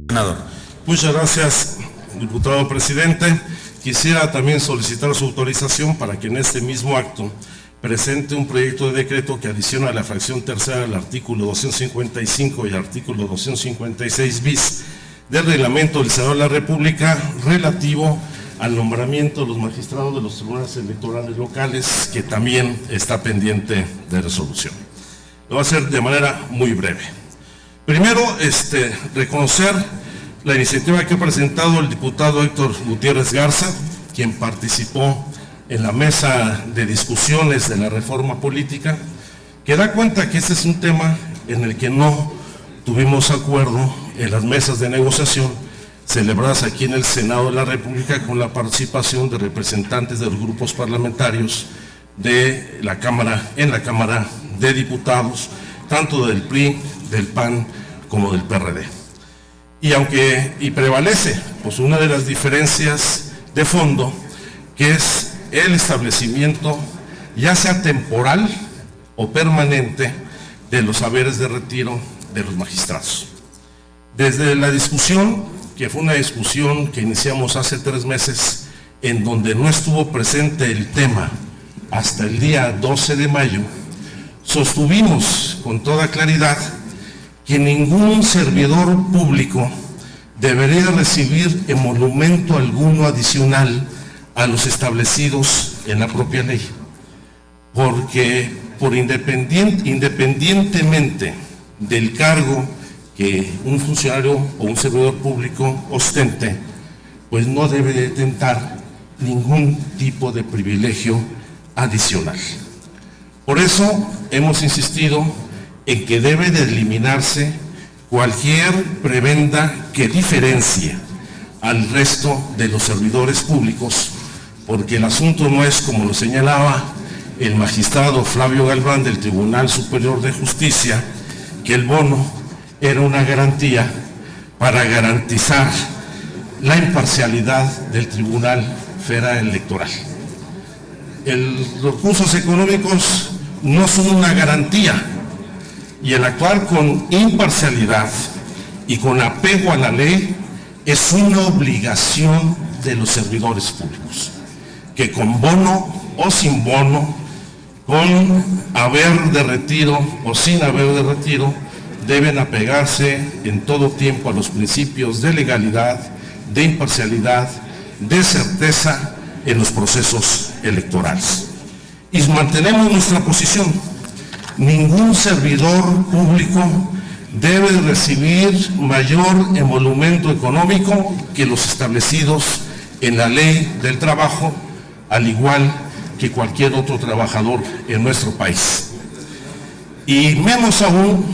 Senador. Muchas gracias, diputado presidente. Quisiera también solicitar su autorización para que en este mismo acto presente un proyecto de decreto que adiciona la fracción tercera del artículo 255 y el artículo 256 bis del reglamento del Senado de la República relativo al nombramiento de los magistrados de los tribunales electorales locales, que también está pendiente de resolución. Lo voy a hacer de manera muy breve. Primero, reconocer la iniciativa que ha presentado el diputado Héctor Gutiérrez Garza, quien participó en la mesa de discusiones de la reforma política, que da cuenta que este es un tema en el que no tuvimos acuerdo en las mesas de negociación celebradas aquí en el Senado de la República, con la participación de representantes de los grupos parlamentarios de la Cámara, en la Cámara de Diputados, tanto del PRI, del PAN, como del PRD. Y prevalece pues una de las diferencias de fondo, que es el establecimiento, ya sea temporal o permanente, de los haberes de retiro de los magistrados. Desde la discusión, que fue una discusión que iniciamos hace 3 meses, en donde no estuvo presente el tema hasta el día 12 de mayo, sostuvimos con toda claridad que ningún servidor público debería recibir emolumento alguno adicional a los establecidos en la propia ley, porque independientemente del cargo que un funcionario o un servidor público ostente, pues no debe de tentar ningún tipo de privilegio adicional. Por eso hemos insistido en que debe de eliminarse cualquier prebenda que diferencie al resto de los servidores públicos, porque el asunto no es, como lo señalaba el magistrado Flavio Galván del Tribunal Superior de Justicia, que el bono era una garantía para garantizar la imparcialidad del Tribunal Federal Electoral. Los recursos económicos no son una garantía, y el actuar con imparcialidad y con apego a la ley es una obligación de los servidores públicos, que con bono o sin bono, con haber de retiro o sin haber de retiro, deben apegarse en todo tiempo a los principios de legalidad, de imparcialidad, de certeza en los procesos electorales. Y mantenemos nuestra posición: ningún servidor público debe recibir mayor emolumento económico que los establecidos en la ley del trabajo, al igual que cualquier otro trabajador en nuestro país. Y menos aún,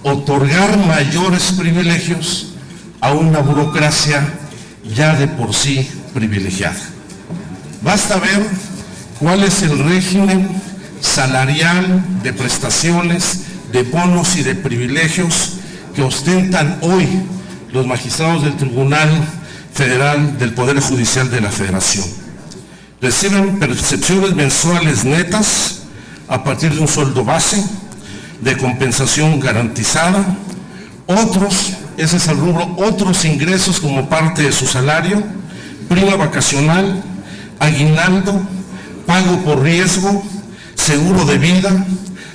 otorgar mayores privilegios a una burocracia ya de por sí privilegiada. Basta ver cuál es el régimen salarial, de prestaciones, de bonos y de privilegios que ostentan hoy los magistrados del Tribunal Federal del Poder Judicial de la Federación. Reciben percepciones mensuales netas a partir de un sueldo base, de compensación garantizada, ese es el rubro, otros ingresos como parte de su salario, prima vacacional, aguinaldo, pago por riesgo, seguro de vida,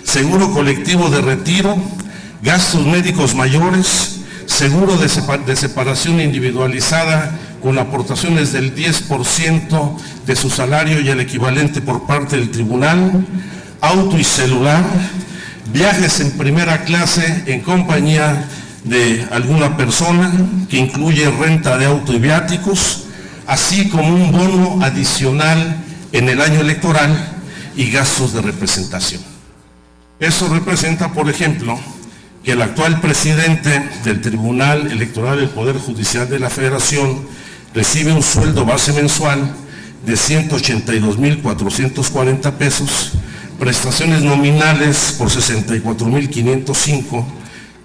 seguro colectivo de retiro, gastos médicos mayores, seguro de separación individualizada con aportaciones del 10% de su salario y el equivalente por parte del tribunal, auto y celular, viajes en primera clase en compañía de alguna persona, que incluye renta de auto y viáticos, así como un bono adicional en el año electoral y gastos de representación. Eso representa, por ejemplo, que el actual presidente del Tribunal Electoral del Poder Judicial de la Federación recibe un sueldo base mensual de 182,440 pesos, prestaciones nominales por 64,505,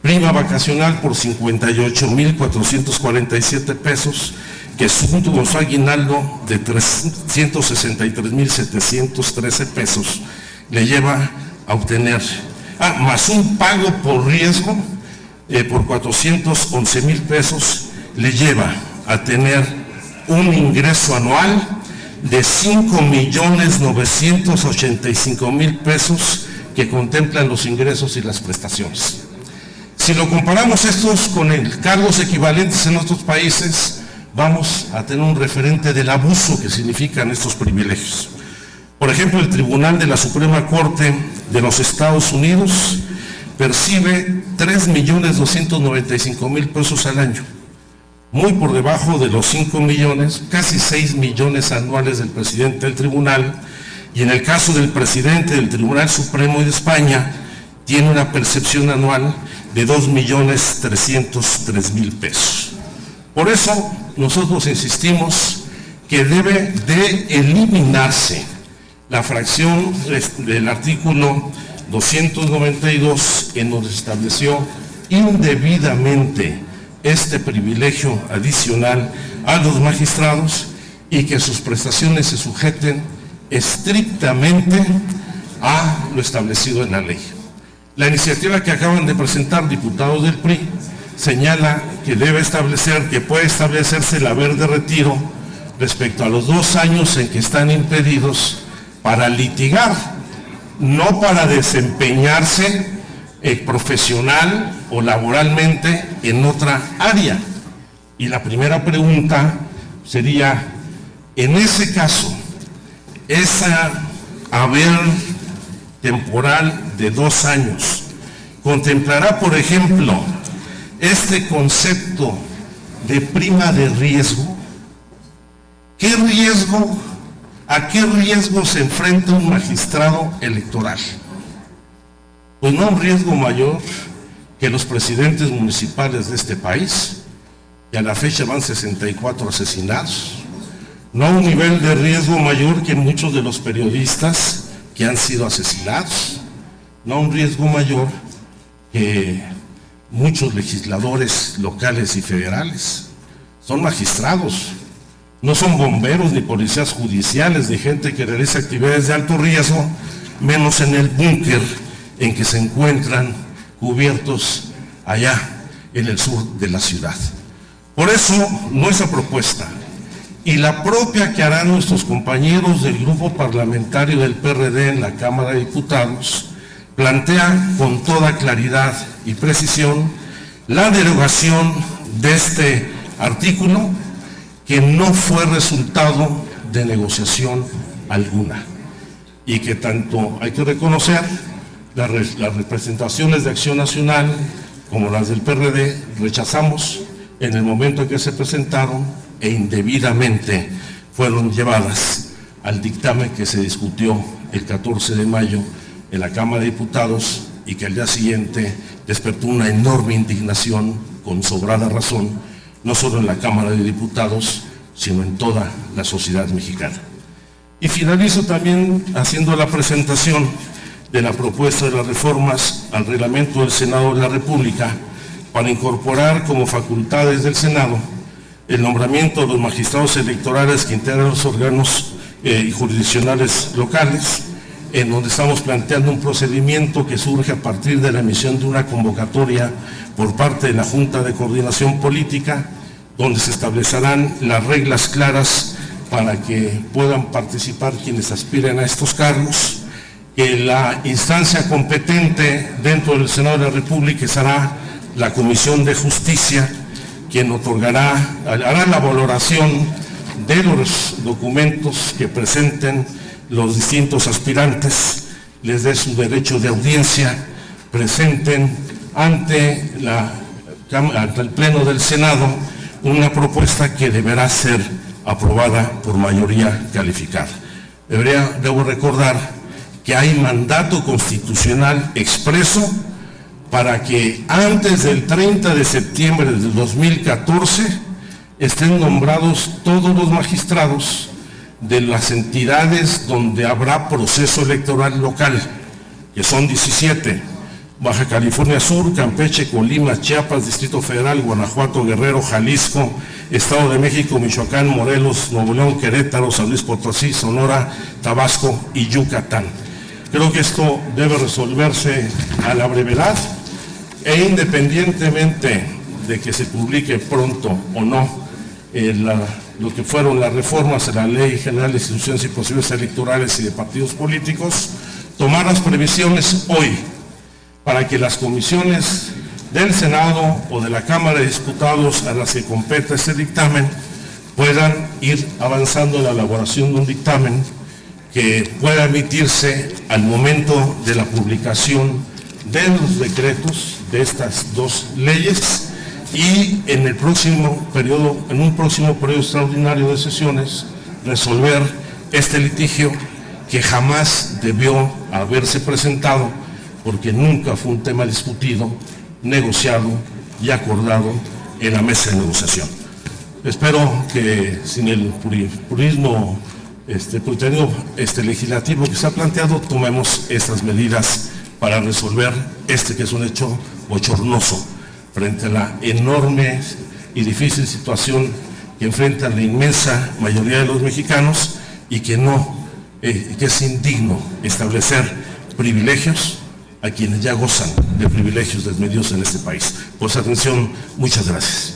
prima vacacional por 58,447 pesos, que junto con su aguinaldo de 363,713 pesos le lleva a obtener, más un pago por riesgo por 411,000 pesos le lleva a tener un ingreso anual de 5,985,000 pesos que contemplan los ingresos y las prestaciones. Si lo comparamos estos con cargos equivalentes en otros países, vamos a tener un referente del abuso que significan estos privilegios. Por ejemplo, el Tribunal de la Suprema Corte de los Estados Unidos percibe 3,295,000 pesos al año, muy por debajo de los 5 millones, casi 6 millones anuales del presidente del tribunal, y en el caso del presidente del Tribunal Supremo de España, tiene una percepción anual de 2,303,000 pesos. Por eso, nosotros insistimos que debe de eliminarse la fracción del artículo 292, en donde se estableció indebidamente este privilegio adicional a los magistrados y que sus prestaciones se sujeten estrictamente a lo establecido en la ley. La iniciativa que acaban de presentar diputados del PRI señala que puede establecerse el haber de retiro respecto a los 2 años en que están impedidos para litigar, no para desempeñarse profesional o laboralmente en otra área. Y la primera pregunta sería, en ese caso, esa haber temporal de 2 años contemplará, por ejemplo, este concepto de prima de riesgo. ¿Qué riesgo? ¿A qué riesgo se enfrenta un magistrado electoral? Pues no un riesgo mayor que los presidentes municipales de este país, y a la fecha van 64 asesinados. No un nivel de riesgo mayor que muchos de los periodistas que han sido asesinados. No un riesgo mayor que muchos legisladores locales y federales. Son magistrados. No son bomberos ni policías judiciales ni gente que realiza actividades de alto riesgo, menos en el búnker en que se encuentran cubiertos allá en el sur de la ciudad. Por eso, nuestra propuesta y la propia que harán nuestros compañeros del grupo parlamentario del PRD en la Cámara de Diputados plantea con toda claridad y precisión la derogación de este artículo, que no fue resultado de negociación alguna, y que tanto hay que reconocer las representaciones de Acción Nacional como las del PRD rechazamos en el momento en que se presentaron e indebidamente fueron llevadas al dictamen que se discutió el 14 de mayo en la Cámara de Diputados y que al día siguiente despertó una enorme indignación con sobrada razón, no solo en la Cámara de Diputados, sino en toda la sociedad mexicana. Y finalizo también haciendo la presentación de la propuesta de las reformas al reglamento del Senado de la República para incorporar como facultades del Senado el nombramiento de los magistrados electorales que integran los órganos jurisdiccionales locales, en donde estamos planteando un procedimiento que surge a partir de la emisión de una convocatoria por parte de la Junta de Coordinación Política, donde se establecerán las reglas claras para que puedan participar quienes aspiren a estos cargos, que la instancia competente dentro del Senado de la República será la Comisión de Justicia, quien hará la valoración de los documentos que presenten los distintos aspirantes, les dé su derecho de audiencia, presenten ante el Pleno del Senado una propuesta que deberá ser aprobada por mayoría calificada. Debo recordar que hay mandato constitucional expreso para que antes del 30 de septiembre del 2014 estén nombrados todos los magistrados de las entidades donde habrá proceso electoral local, que son 17, Baja California Sur, Campeche, Colima, Chiapas, Distrito Federal, Guanajuato, Guerrero, Jalisco, Estado de México, Michoacán, Morelos, Nuevo León, Querétaro, San Luis Potosí, Sonora, Tabasco y Yucatán. Creo que esto debe resolverse a la brevedad. E independientemente de que se publique pronto o no lo que fueron las reformas a la Ley General de Instituciones y Procedimientos Electorales y de Partidos Políticos, tomar las previsiones hoy para que las comisiones del Senado o de la Cámara de Diputados a las que compete este dictamen puedan ir avanzando en la elaboración de un dictamen que pueda emitirse al momento de la publicación de los decretos de estas dos leyes y en el próximo periodo, en un próximo periodo extraordinario de sesiones, resolver este litigio que jamás debió haberse presentado porque nunca fue un tema discutido, negociado y acordado en la mesa de negociación. Espero que sin el purismo legislativo que se ha planteado, tomemos estas medidas para resolver que es un hecho bochornoso frente a la enorme y difícil situación que enfrenta la inmensa mayoría de los mexicanos y que es indigno establecer privilegios a quienes ya gozan de privilegios desmedidos en este país. Por su atención, muchas gracias.